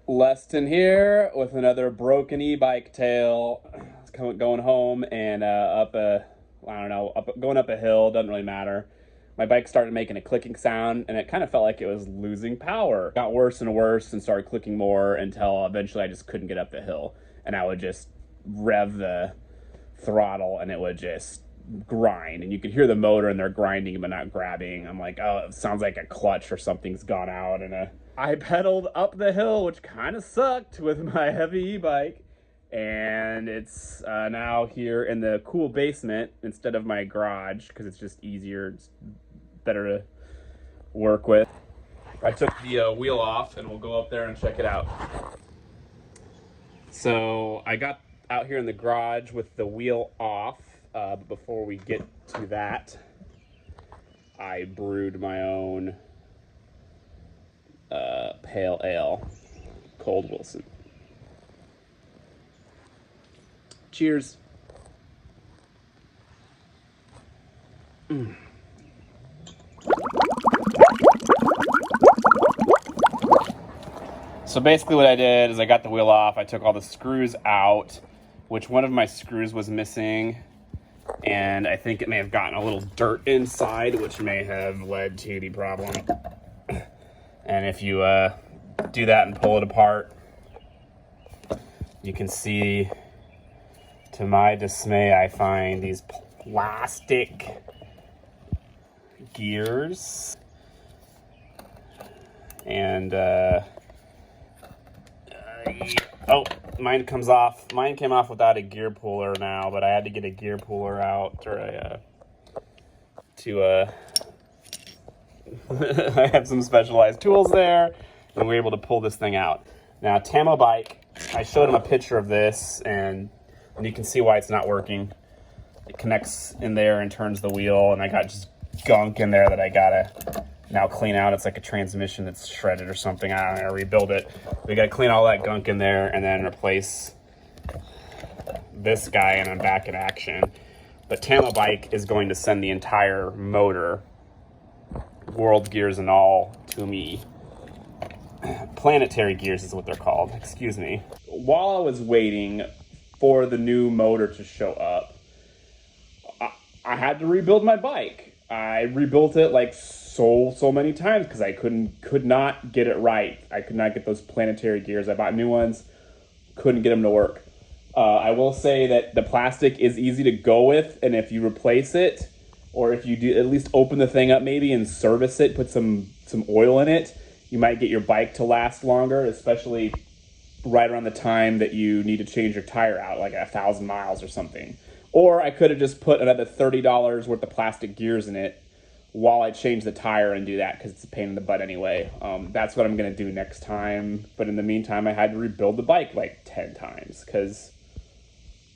Leston here with another broken e-bike tale. Going home and going up a hill, doesn't really matter. My bike started making a clicking sound and it kind of felt like it was losing power. It got worse and worse and started clicking more until eventually I just couldn't get up the hill. And I would just rev the throttle and it would just grind. And you could hear the motor and they're grinding but not grabbing. I'm like, oh, it sounds like a clutch or something's gone out. And I pedaled up the hill, which kind of sucked with my heavy e-bike. And it's now here in the cool basement instead of my garage because it's just easier, it's better to work with. I took the wheel off and we'll go up there and check it out. So I got out here in the garage with the wheel off, but before we get to that, I brewed my own pale ale, Cold Wilson. Cheers. So basically what I did is I got the wheel off, I took all the screws out, which one of my screws was missing, and I think it may have gotten a little dirt inside, which may have led to the problem. And if you do that and pull it apart, you can see, to my dismay, I find these plastic gears. And, oh, mine comes off. Mine came off without a gear puller now, but I had to get a gear puller out, or I have some specialized tools there, and we were able to pull this thing out. Now, Tamo bike, I showed him a picture of this, and you can see why it's not working. It connects in there and turns the wheel, and I got just gunk in there that I gotta now clean out. It's like a transmission that's shredded or something. I don't know, rebuild it. We gotta clean all that gunk in there and then replace this guy, and I'm back in action. But Tamo bike is going to send the entire motor, world gears and all, to me. Planetary gears is what they're called, excuse me. While I was waiting for the new motor to show up, I had to rebuild my bike. I rebuilt it like so many times because I could not get it right. I could not get those planetary gears. I bought new ones, couldn't get them to work. I will say that the plastic is easy to go with, and if you replace it, or if you do at least open the thing up maybe and service it, put some oil in it, you might get your bike to last longer, especially right around the time that you need to change your tire out, like 1,000 miles or something. Or I could have just put another $30 worth of plastic gears in it while I change the tire and do that, because it's a pain in the butt anyway. That's what I'm going to do next time. But in the meantime, I had to rebuild the bike like 10 times, because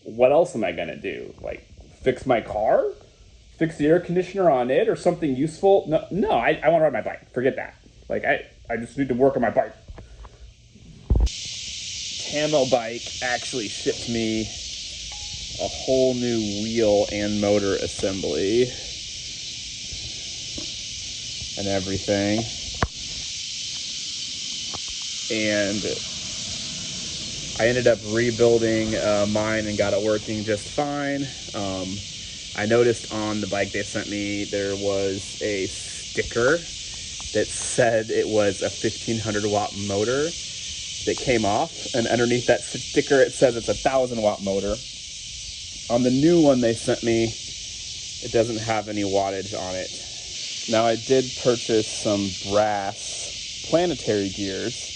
what else am I going to do? Like, fix my car? Fix the air conditioner on it or something useful? No, I want to ride my bike. Forget that. Like, I just need to work on my bike. Tamo bike actually shipped me a whole new wheel and motor assembly and everything. And I ended up rebuilding mine and got it working just fine. I noticed on the bike they sent me there was a sticker that said it was a 1,500 watt motor that came off, and underneath that sticker it says it's a 1,000 watt motor. On the new one they sent me, it doesn't have any wattage on it. Now, I did purchase some brass planetary gears.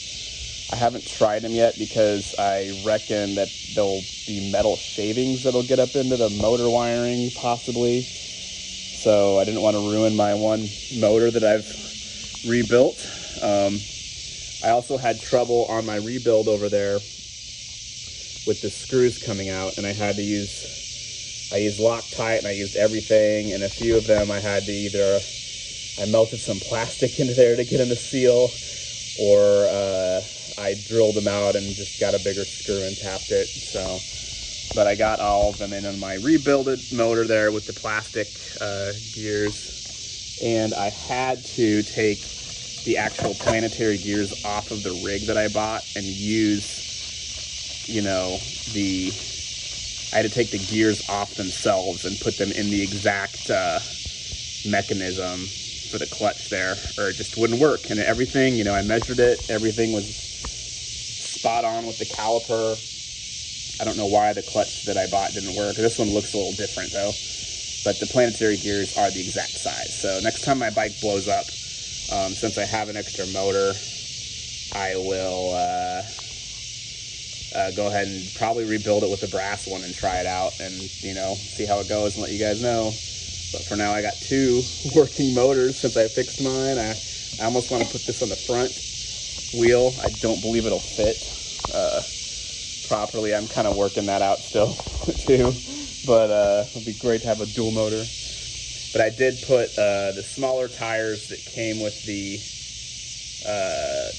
I haven't tried them yet because I reckon that there'll be metal shavings that'll get up into the motor wiring, possibly. So I didn't want to ruin my one motor that I've rebuilt. I also had trouble on my rebuild over there with the screws coming out, and I used Loctite and I used everything, and a few of them I had to I melted some plastic into there to get them to seal, or I drilled them out and just got a bigger screw and tapped it. So, but I got all of them in on my rebuilded motor there with the plastic gears, and I had to take the actual planetary gears off of the rig that I bought and use, you know, I had to take the gears off themselves and put them in the exact mechanism for the clutch there, or it just wouldn't work. And everything, you know, I measured it, everything was spot on with the caliper. I don't know why the clutch that I bought didn't work. This one looks a little different though, but the planetary gears are the exact size. So next time my bike blows up, since I have an extra motor, I will go ahead and probably rebuild it with a brass one and try it out and, you know, see how it goes and let you guys know. But for now, I got 2 working motors since I fixed mine. I almost want to put this on the front wheel. I don't believe it'll fit properly. I'm kind of working that out still too, but it'd be great to have a dual motor. But I did put the smaller tires that came with the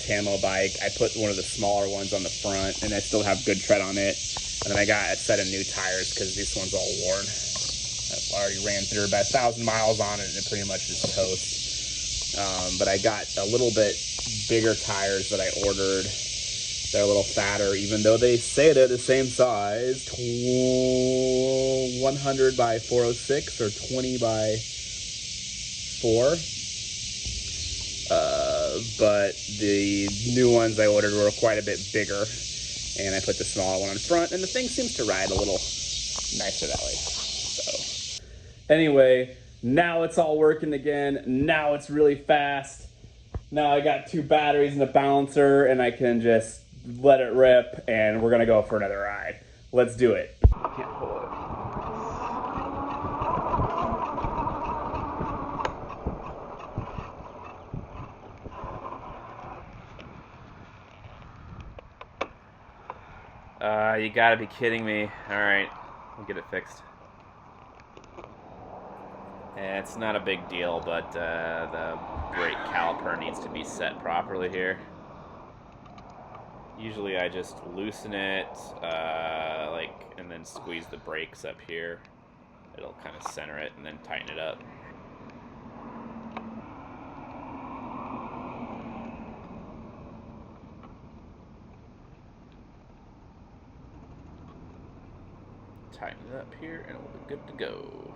Tamo bike. I put one of the smaller ones on the front, and I still have good tread on it. And then I got a set of new tires because this one's all worn. I've already ran through about 1,000 miles on it, and it pretty much is toast. But I got a little bit bigger tires that I ordered. They're a little fatter, even though they say they're the same size, 100 by 406 or 20 by 4. But the new ones I ordered were quite a bit bigger, and I put the smaller one in front, and the thing seems to ride a little nicer that way. So anyway, now it's all working again. Now it's really fast. Now I got 2 batteries and a balancer, and I can just let it rip, and we're gonna go for another ride. Let's do it. Can't pull it. You gotta be kidding me. Alright, we'll get it fixed. It's not a big deal, but the brake caliper needs to be set properly here. Usually I just loosen it, and then squeeze the brakes up here. It'll kind of center it and then tighten it up. Tighten it up here and we'll be good to go.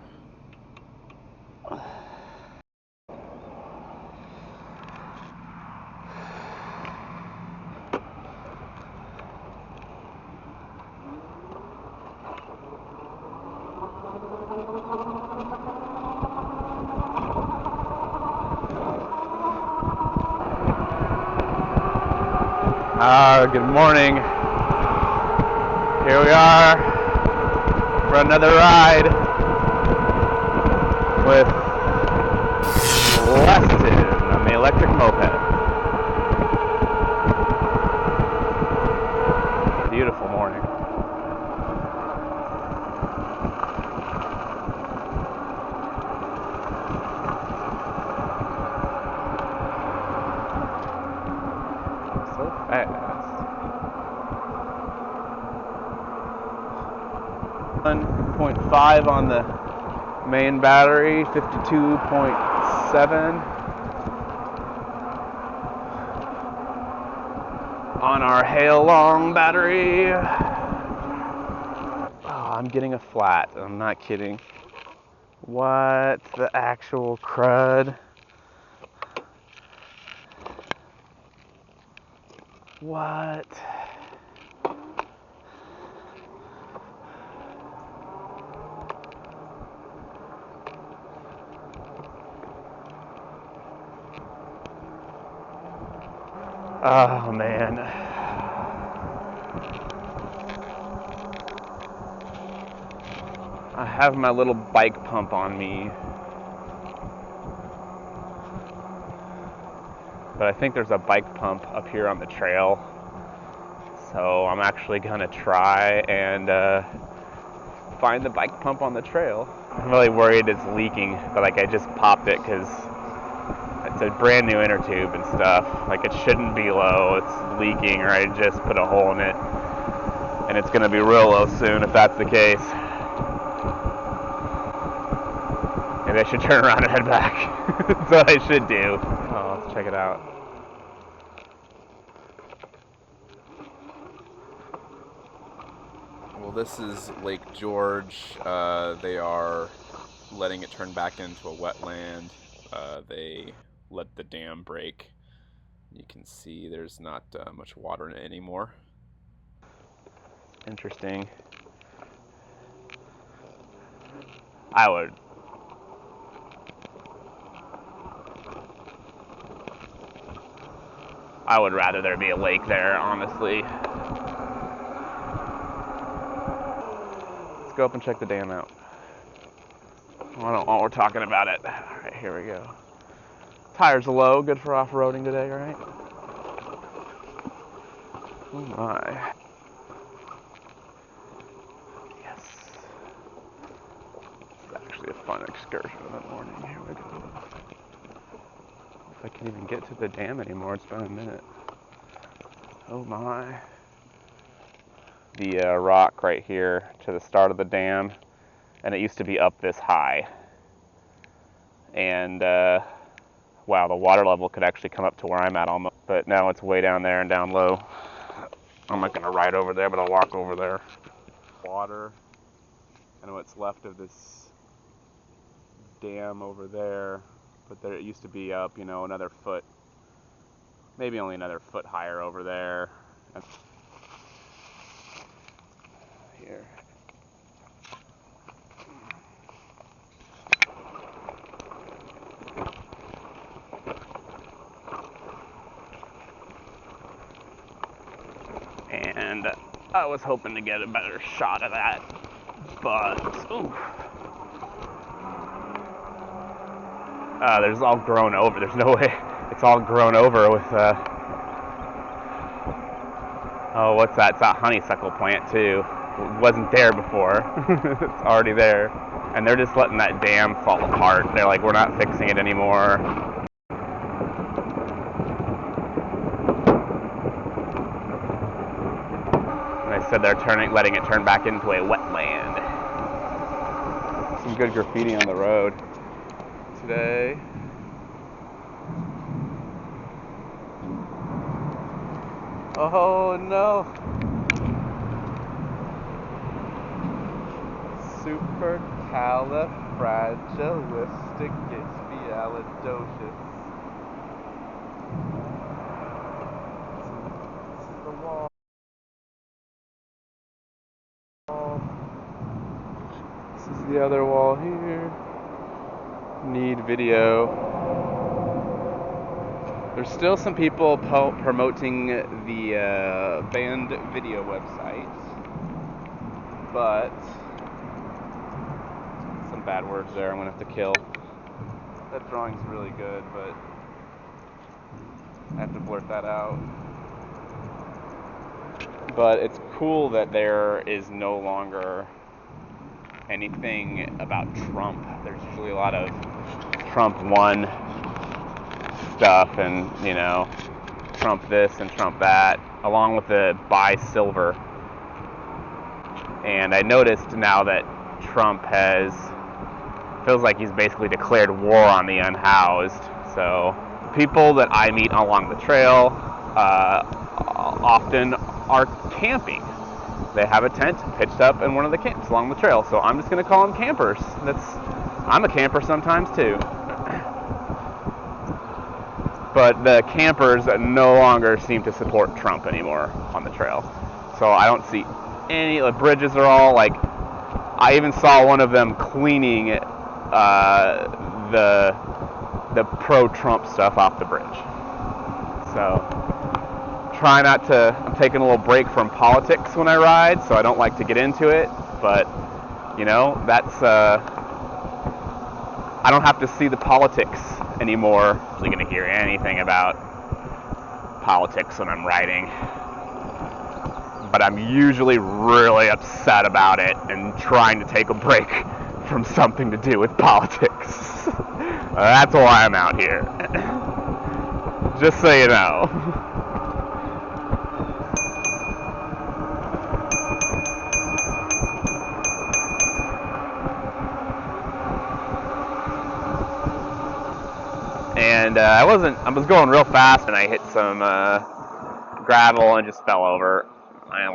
Good morning. Here we are for another ride with Leston on the electric moped. Beautiful morning. So fast. 1.5 on the main battery, 52.7 on our hail long battery. Oh, I'm getting a flat. I'm not kidding. What the actual crud? What? Oh man. I have my little bike pump on me, but I think there's a bike pump up here on the trail, so I'm actually gonna try and find the bike pump on the trail. I'm really worried it's leaking, but like I just popped it because it's a brand new inner tube and stuff. Like it shouldn't be low, it's leaking, or I just put a hole in it and it's gonna be real low soon if that's the case. Maybe I should turn around and head back. That's what I should do. Oh, let's check it out. Well, this is Lake George. They are letting it turn back into a wetland. They let the dam break. You can see there's not much water in it anymore. Interesting. I would rather there be a lake there, honestly. Let's go up and check the dam out. While we're talking about it. Alright, here we go. Tires low, good for off-roading today, right? Oh my. Yes. It's actually a fun excursion in the morning. Here we go. If I can even get to the dam anymore, it's been a minute. Oh my. The rock right here to the start of the dam, and it used to be up this high. And wow, the water level could actually come up to where I'm at almost, but now it's way down there and down low. I'm not gonna ride over there, but I'll walk over there. Water, and what's left of this dam over there, but there it used to be up, you know, another foot, maybe only another foot higher over there. Here. And I was hoping to get a better shot of that, but ooh. There's all grown over. There's no way. It's all grown over with oh, what's that? It's that honeysuckle plant too. It wasn't there before. It's already there, and they're just letting that dam fall apart. They're like, we're not fixing it anymore. Said they're letting it turn back into a wetland. Some good graffiti on the road today. Oh no! Supercalifragilisticexpialidocious. This is the wall. This is the other wall here. Need video. There's still some people promoting the band video website, but some bad words there I'm gonna have to kill. That drawing's really good, but I have to blurt that out. But it's cool that there is no longer anything about Trump. There's usually a lot of Trump won stuff, and you know, Trump this and Trump that, along with the buy silver. And I noticed now that Trump feels like he's basically declared war on the unhoused. So people that I meet along the trail often are camping. They have a tent pitched up in one of the camps along the trail, so I'm just going to call them campers. I'm a camper sometimes too. But the campers no longer seem to support Trump anymore on the trail. So I don't see any, the bridges are all like, I even saw one of them cleaning the pro-Trump stuff off the bridge. So try not to, I'm taking a little break from politics when I ride, so I don't like to get into it, but you know, that's I don't have to see the politics anymore. I'm not going to hear anything about politics when I'm riding, but I'm usually really upset about it and trying to take a break from something to do with politics. That's why I'm out here. Just so you know. And I was going real fast, and I hit some gravel and just fell over. I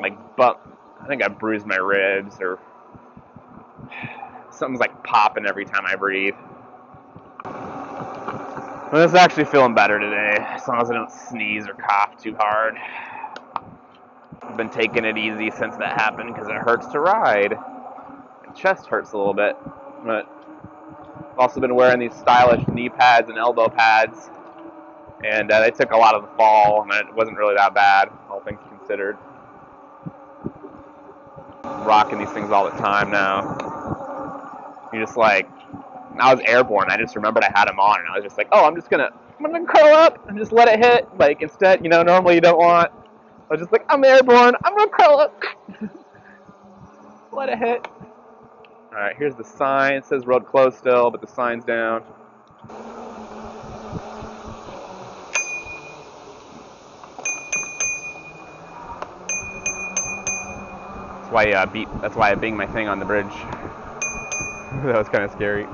I think I bruised my ribs, or something's like popping every time I breathe. But it's actually feeling better today, as long as I don't sneeze or cough too hard. I've been taking it easy since that happened because it hurts to ride. My chest hurts a little bit, but I've also been wearing these stylish knee pads and elbow pads, and they took a lot of the fall, and it wasn't really that bad, all things considered. I'm rocking these things all the time now. You're just like, I was airborne. I just remembered I had them on, and I was just like, oh, I'm gonna curl up and just let it hit. Like, instead, normally you don't want. I was just like, I'm airborne. I'm gonna curl up. Let it hit. All right, here's the sign. It says road closed still, but the sign's down. That's why I binged my thing on the bridge. That was kind of scary.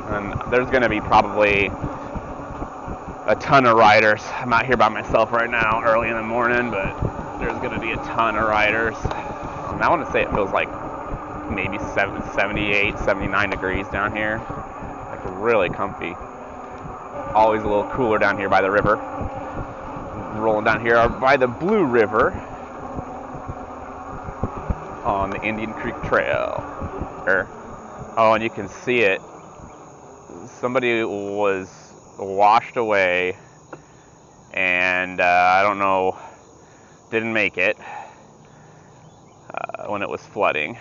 And there's gonna be probably a ton of riders. I'm out here by myself right now, early in the morning, but there's gonna be a ton of riders. And I want to say it feels like maybe 78, 79 degrees down here. Like really comfy. Always a little cooler down here by the river. Rolling down here by the Blue River on the Indian Creek Trail. Oh, and you can see it. Somebody was washed away, and I don't know, didn't make it when it was flooding.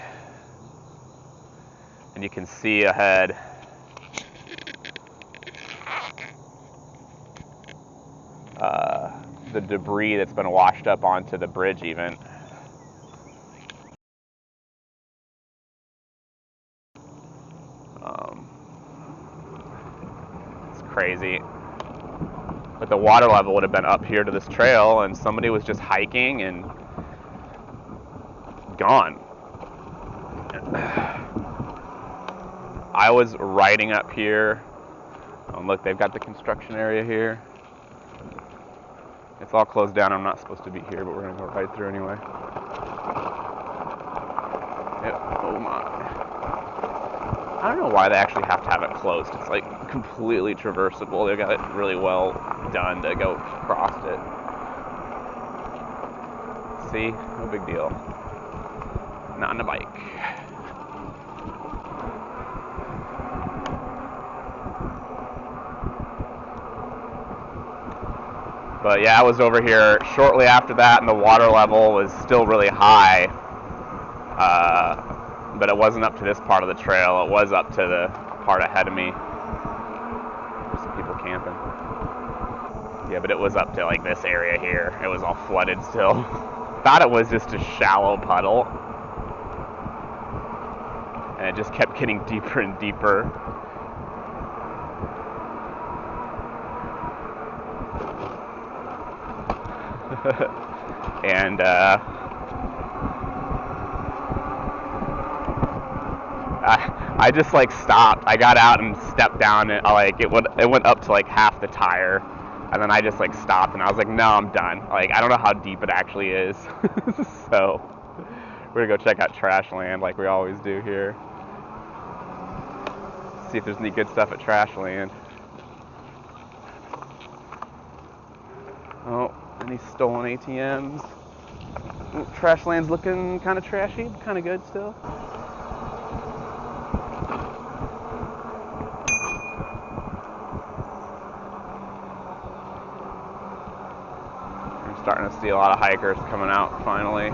And you can see ahead the debris that's been washed up onto the bridge even. It's crazy. But the water level would have been up here to this trail, and somebody was just hiking and gone. I was riding up here. Oh, look, they've got the construction area here. It's all closed down. I'm not supposed to be here, but we're going to go right through anyway. Yep. Oh my. I don't know why they actually have to have it closed. It's like completely traversable. They got it really well done to go across it. See? No big deal. Not on a bike. But yeah, I was over here shortly after that, and the water level was still really high. But it wasn't up to this part of the trail. It was up to the part ahead of me. There's some people camping. Yeah, but it was up to like this area here. It was all flooded still. Thought it was just a shallow puddle. And it just kept getting deeper and deeper. And I just like stopped. I got out and stepped down, and it went up to like half the tire, and then I just like stopped, and I was like, no, I'm done. Like, I don't know how deep it actually is. So we're gonna go check out Trashland like we always do here. See if there's any good stuff at Trashland. Oh, any stolen ATMs? Ooh, Trashland's looking kind of trashy, kind of good still. I'm starting to see a lot of hikers coming out finally.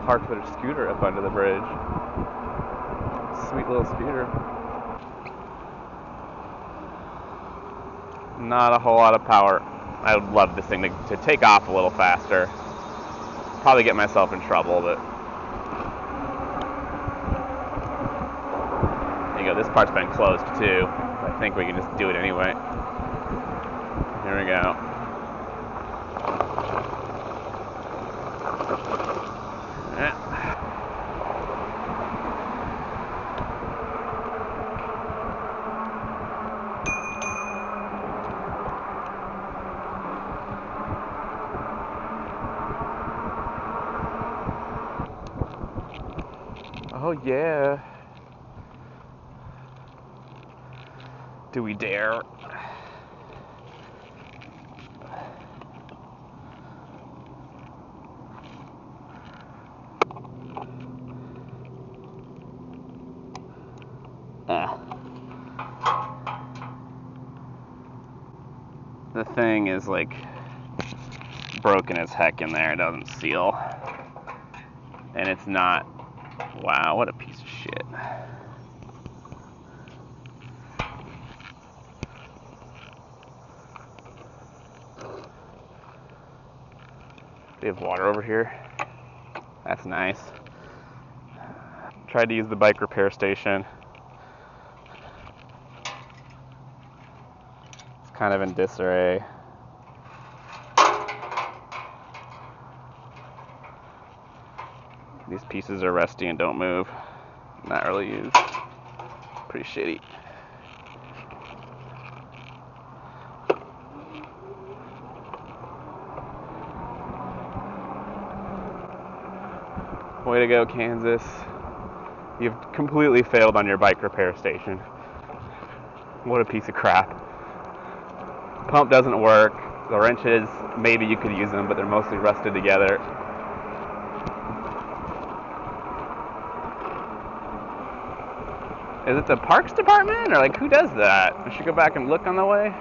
Parked their scooter up under the bridge. Sweet little scooter. Not a whole lot of power. I would love this thing to take off a little faster. Probably get myself in trouble, but there you go. This part's been closed too. But I think we can just do it anyway. Here we go. Oh yeah. Do we dare? The thing is like broken as heck in there. It doesn't seal. And it's not. Wow, what a piece of shit. They have water over here. That's nice. Tried to use the bike repair station. It's kind of in disarray. These pieces are rusty and don't move. Not really used. Pretty shitty. Way to go, Kansas. You've completely failed on your bike repair station. What a piece of crap. Pump doesn't work. The wrenches, maybe you could use them, but they're mostly rusted together. Is it the Parks Department? Or like, who does that? I should go back and look on the way?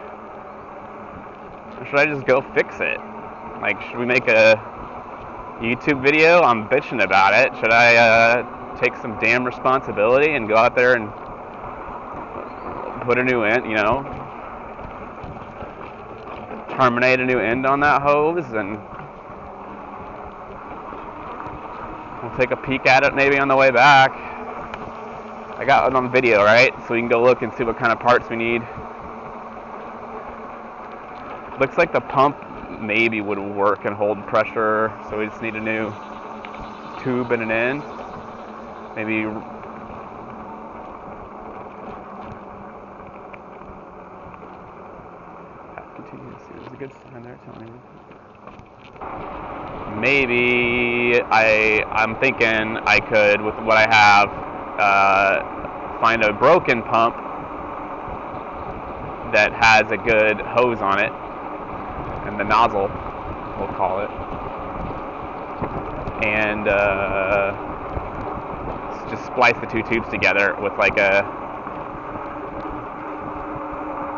Or should I just go fix it? Like, should we make a YouTube video? I'm bitching about it. Should I take some damn responsibility and go out there and put a new end, you know, terminate a new end on that hose, and we'll take a peek at it maybe on the way back. I got it on video, right? So we can go look and see what kind of parts we need. Looks like the pump maybe would work and hold pressure, so we just need a new tube and an end. Maybe continue to see. There's a good sign there telling me. Maybe I'm thinking I could, with what I have, find a broken pump that has a good hose on it, and the nozzle, we'll call it, and just splice the two tubes together with like a,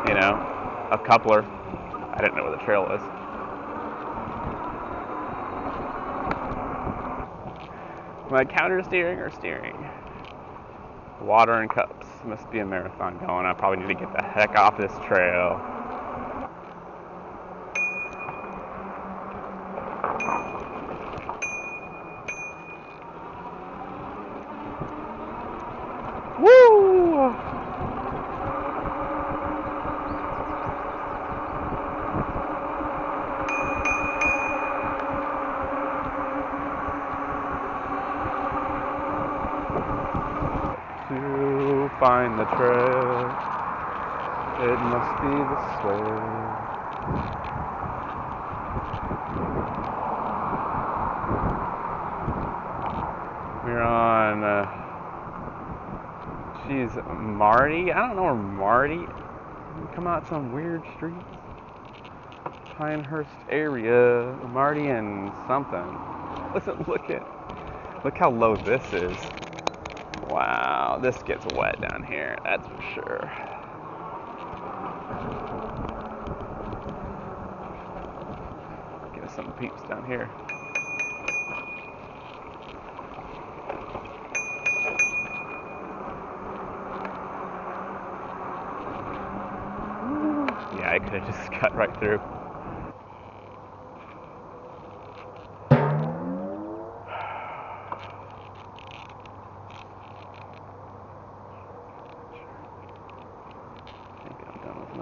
you know, a coupler. I didn't know where the trail was. Am I counter steering or steering? Water and cups. Must be a marathon going. I probably need to get the heck off this trail. Woo! To find the trail, it must be this way. We're on, geez, Marty? I don't know where Marty, we come out some weird streets. Pinehurst area, Marty and something. Look how low this is. Wow, this gets wet down here, that's for sure. Get us some peeps down here. Yeah, I could have just cut right through.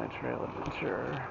my trail adventure.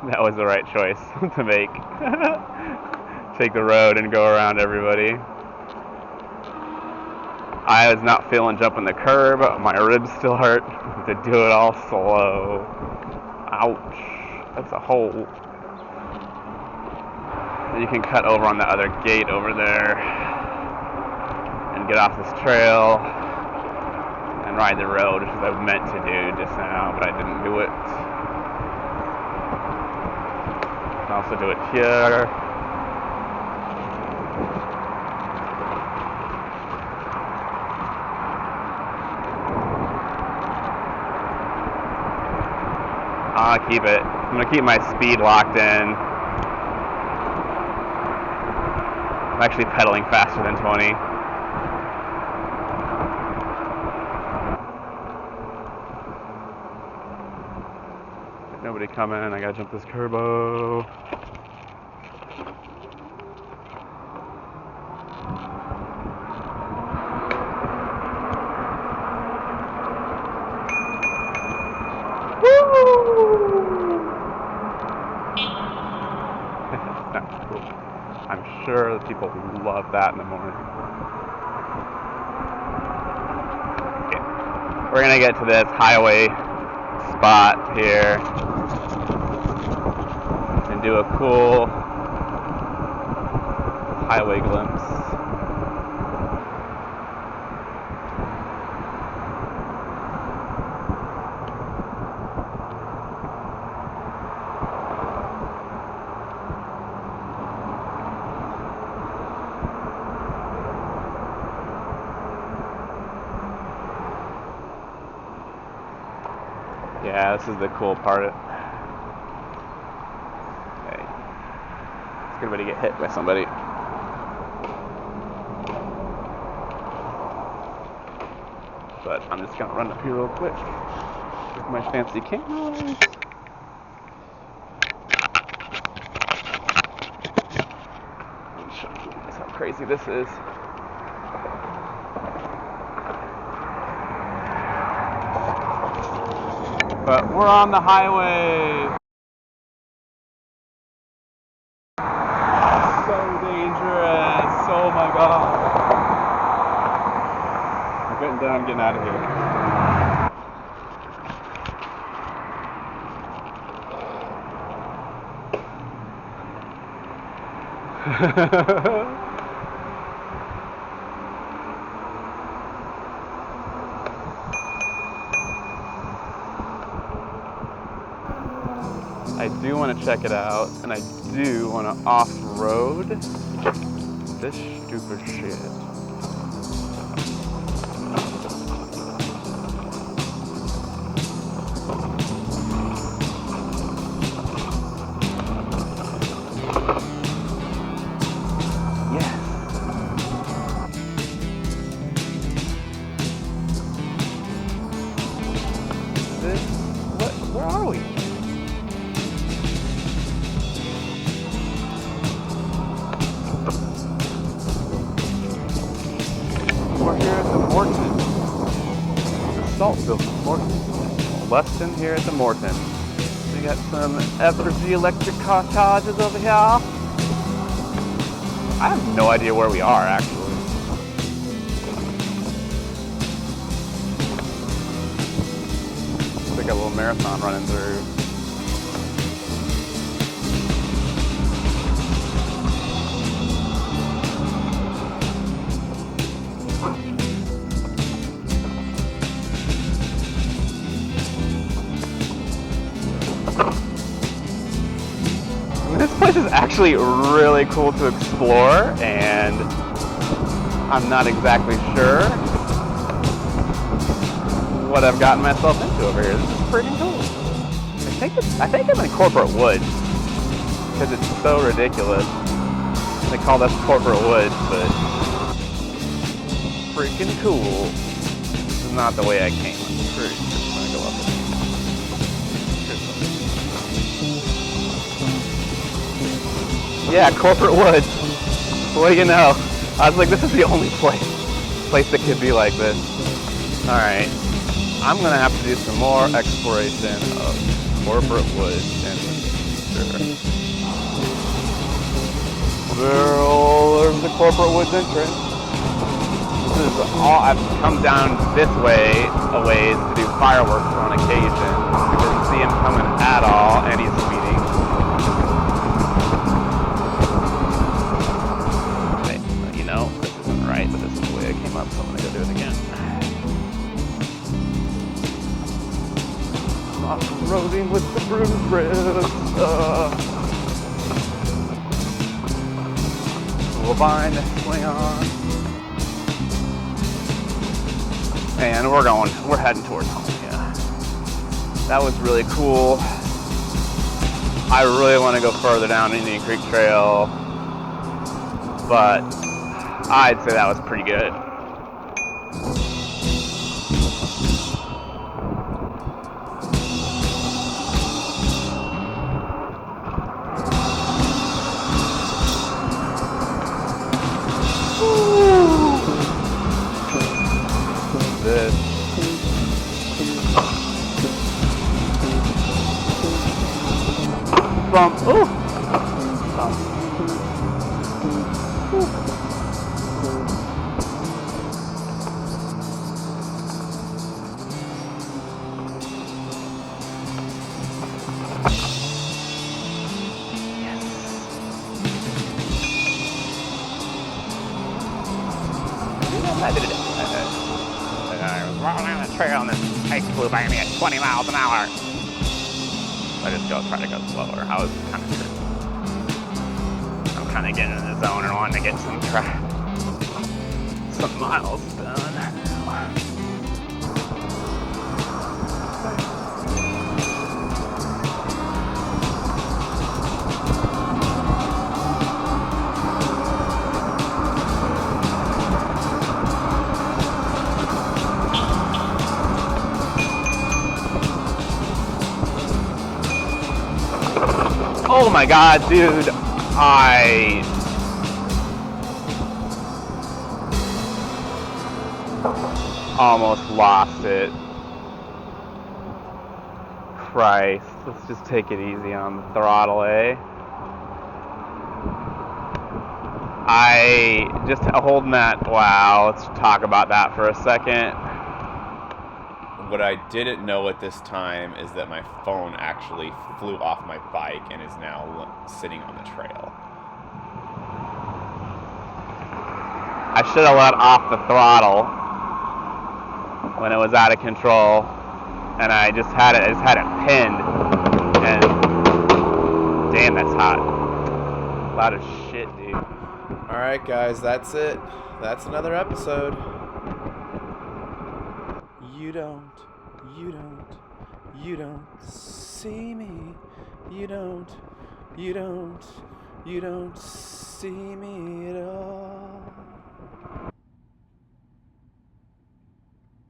That was the right choice to make. Take the road and go around everybody. I was not feeling jumping the curb. My ribs still hurt. To do it all slow. Ouch. That's a hole. And you can cut over on the other gate over there and get off this trail and ride the road, which is what I meant to do just now, but I didn't do it. I can also do it here. I'll keep it. I'm going to keep my speed locked in. I'm actually pedaling faster than 20. Nobody coming. I gotta jump this curbo. I'm sure that people love that in the morning. Okay. We're gonna get to this highway spot here and do a cool highway glimpse. Yeah, this is the cool part. Okay. It's good way to get hit by somebody. But I'm just gonna run up here real quick with my fancy cameras. Let me show you guys how crazy this is. But we're on the highway. So dangerous. Oh my god. I'm getting down, getting out of here. I do want to check it out, and I do want to off-road this stupid shit. Yes. This, where are we? Saltville, Morton. Leston here at the Morton. We got some Evergy electric car charges over here. I have no idea where we are, actually. It's like a little marathon running through. This place is actually really cool to explore, and I'm not exactly sure what I've gotten myself into over here. This is pretty cool. I think I'm in corporate woods because it's so ridiculous. They call this corporate woods, but freaking cool. This is not the way I came. I'm pretty sure I'm gonna go up there. Yeah, corporate woods. What do you know? I was like, this is the only place that could be like this. All right, I'm gonna have to do some more exploration of corporate woods in the future. There's the corporate woods entrance. This is all, I've come down this way a ways to do fireworks on occasion. I didn't see him coming at all, and he's speeding. Okay, you know, this isn't right, but this is the way I came up, so I'm gonna go do it again. Off-roading with the bruised ribs. We'll bind, swing on. And we're heading towards home, yeah. That was really cool. I really want to go further down Indian Creek Trail, but I'd say that was pretty good. Ooh. I did it. I was rolling down the trail and this ice flew by me at 20 miles an hour. I just try to go slower. I was kind of tripping. I'm kind of getting in the zone and wanting to get some miles done. Oh my god, dude, I almost lost it. Christ, let's just take it easy on the throttle, eh? I just holding that, wow, let's talk about that for a second. What I didn't know at this time is that my phone actually flew off my bike and is now sitting on the trail. I should have let off the throttle when it was out of control, and I just had it pinned, and damn, that's hot. Loud as shit, dude. Alright guys, that's it. That's another episode. You don't see me. You don't see me at all.